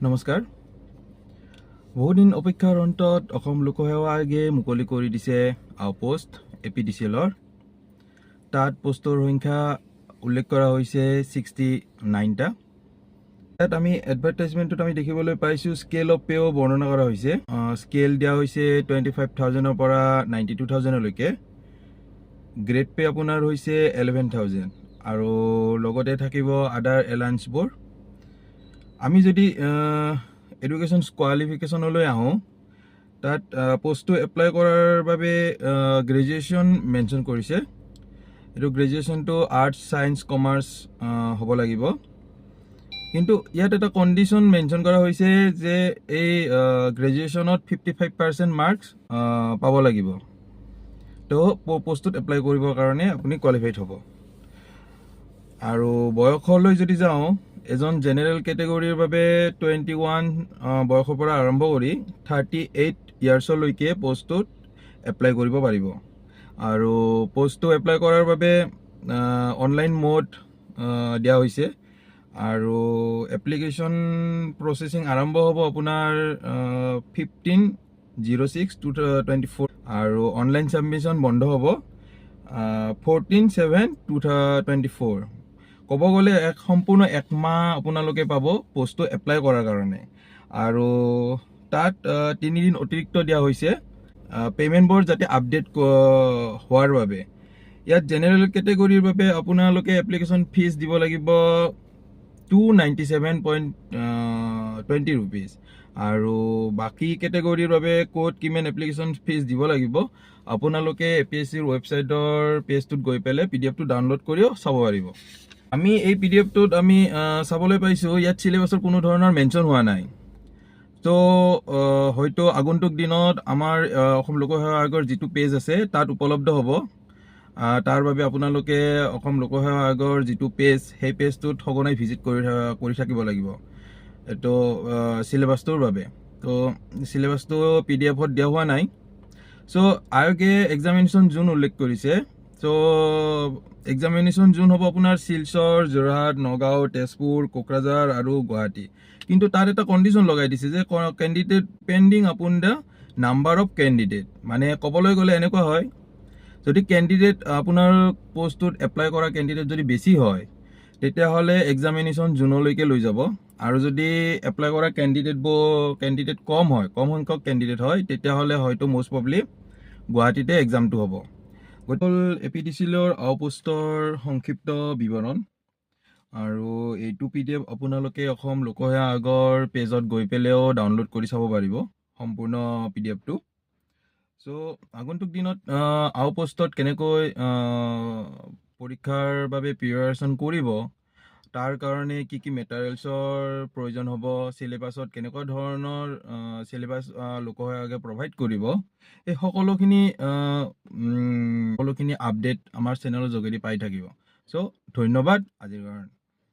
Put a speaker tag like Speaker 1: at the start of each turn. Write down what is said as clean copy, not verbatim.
Speaker 1: নমস্কাৰ। বহুদিন অপেক্ষাৰ অন্তত অসম লোকসেৱা আয়োগে মুকলি কৰি দিছে আউটপোষ্ট APDCL-ৰ। তাত পোষ্টৰ সংখ্যা উল্লেখ কৰা হৈছে 69টা। তাত আমি এডভাৰটাইজমেণ্টত আমি দেখিবলৈ পাইছোঁ স্কেল অফ পেও বৰ্ণনা কৰা হৈছে। স্কেল দিয়া হৈছে 25,000-ৰ পৰা 92,000-লৈকে। গ্ৰেড পে আপোনাৰ হৈছে 11,000 আৰু লগতে থাকিব আদাৰ এলায়েন্সবোৰ। আমি যদি এডুকেশ্যন কোৱালিফিকেশ্যনলৈ আহোঁ, তাত পোষ্টটো এপ্লাই কৰাৰ বাবে গ্ৰেজুৱেশ্যন মেনশ্যন কৰিছে। এইটো গ্ৰেজুৱেশ্যনটো আৰ্টছ, ছায়েন্স, কমাৰ্চ হ'ব লাগিব। কিন্তু ইয়াত এটা কণ্ডিশ্যন মেনশ্যন কৰা হৈছে যে এই গ্ৰেজুৱেশ্যনত 55% মাৰ্কছ পাব লাগিব। তো পোষ্টটোত এপ্লাই কৰিবৰ কাৰণে আপুনি কোৱালিফাইড হ'ব। আৰু বয়সলৈ যদি যাওঁ, এজন জেনেৰেল কেটেগৰীৰ বাবে 21 বয়সৰ পৰা আৰম্ভ কৰি 38 ইয়াৰ্ছলৈকে পোষ্টটোত এপ্লাই কৰিব পাৰিব। আৰু পোষ্টটো এপ্লাই কৰাৰ বাবে অনলাইন মোড দিয়া হৈছে। আৰু এপ্লিকেশ্যন প্ৰচেছিং আৰম্ভ হ'ব আপোনাৰ 15/06/2024 আৰু অনলাইন ছাবমিশ্যন বন্ধ হ'ব 14/7/2024। ক'ব গ'লে সম্পূৰ্ণ এক মাহ আপোনালোকে পাব পোষ্টটো এপ্লাই কৰাৰ কাৰণে। আৰু তাত 3 দিন অতিৰিক্ত দিয়া হৈছে পে'মেণ্টবোৰ যাতে আপডেট হোৱাৰ বাবে। ইয়াত জেনেৰেল কেটেগৰীৰ বাবে আপোনালোকে এপ্লিকেশ্যন ফিজ দিব লাগিব 297.20 ৰুপিজ। আৰু বাকী কেটেগৰীৰ বাবে ক'ত কিমান এপ্লিকেশ্যন ফিজ দিব লাগিব আপোনালোকে APSCৰ ৱেবছাইটৰ পেজটোত গৈ পেলাই PDF-টো ডাউনলোড কৰিও চাব পাৰিব। আমি এই PDF-টোত আমি চাবলৈ পাইছোঁ ইয়াত চিলেবাছৰ কোনো ধৰণৰ মেনশ্যন হোৱা নাই। তো হয়তো আগন্তুক দিনত আমাৰ অসম লোকসেৱা আয়োগৰ যিটো পেজ আছে তাত উপলব্ধ হ'ব। তাৰ বাবে আপোনালোকে অসম লোকসেৱা আয়োগৰ যিটো পেজ সেই পেজটোত সঘনাই ভিজিট কৰি থাকিব লাগিব এইটো চিলেবাছটোৰ বাবে। তো চিলেবাছটো PDF-ত দিয়া হোৱা নাই। চ' আয়োগে এক্সামিনেশ্যন জোন উল্লেখ কৰিছে। চ' এক্সামিনেশ্যন জোন হ'ব আপোনাৰ শিলচৰ, যোৰহাট, নগাঁও, তেজপুৰ, কোকৰাঝাৰ আৰু গুৱাহাটী। কিন্তু তাত এটা কণ্ডিশ্যন লগাই দিছে যে candidate pending upon the number of candidate. মানে ক'বলৈ গ'লে এনেকুৱা হয়, যদি কেণ্ডিডেট আপোনাৰ পোষ্টটোত এপ্লাই কৰা কেণ্ডিডেট যদি বেছি হয় তেতিয়াহ'লে এক্সামিনেশ্যন জোনলৈকে লৈ যাব। আৰু যদি এপ্লাই কৰা কেণ্ডিডেট কম সংখ্যক কেণ্ডিডেট হয় তেতিয়াহ'লে হয়তো মষ্ট প্ৰবলি গুৱাহাটীতে এক্সামটো হ'ব। গতিকে APDCL-ৰ আউটপোষ্টৰ সংক্ষিপ্ত বিৱৰণ। আৰু এইটো PDF আপোনালোকে অসম লোকসেৱা আয়োগৰ পেজত গৈ পেলাইও ডাউনলোড কৰি চাব পাৰিব সম্পূৰ্ণ PDF-টো। চ' আগন্তুক দিনত আউটপোষ্টত কেনেকৈ পৰীক্ষাৰ বাবে প্ৰিপাৰেশ্যন কৰিব, তাৰ কাৰণে কি কি মেটেৰিয়েলছৰ প্ৰয়োজন হ'ব, চিলেবাছত কেনেকুৱা ধৰণৰ চিলেবাছ লোকসেৱা আয়োগে প্ৰভাইড কৰিব, এই সকলোখিনি আপডেট আমাৰ চেনেলৰ যোগেদি পাই থাকিব। চ' ধন্যবাদ আজিৰ কাৰণে।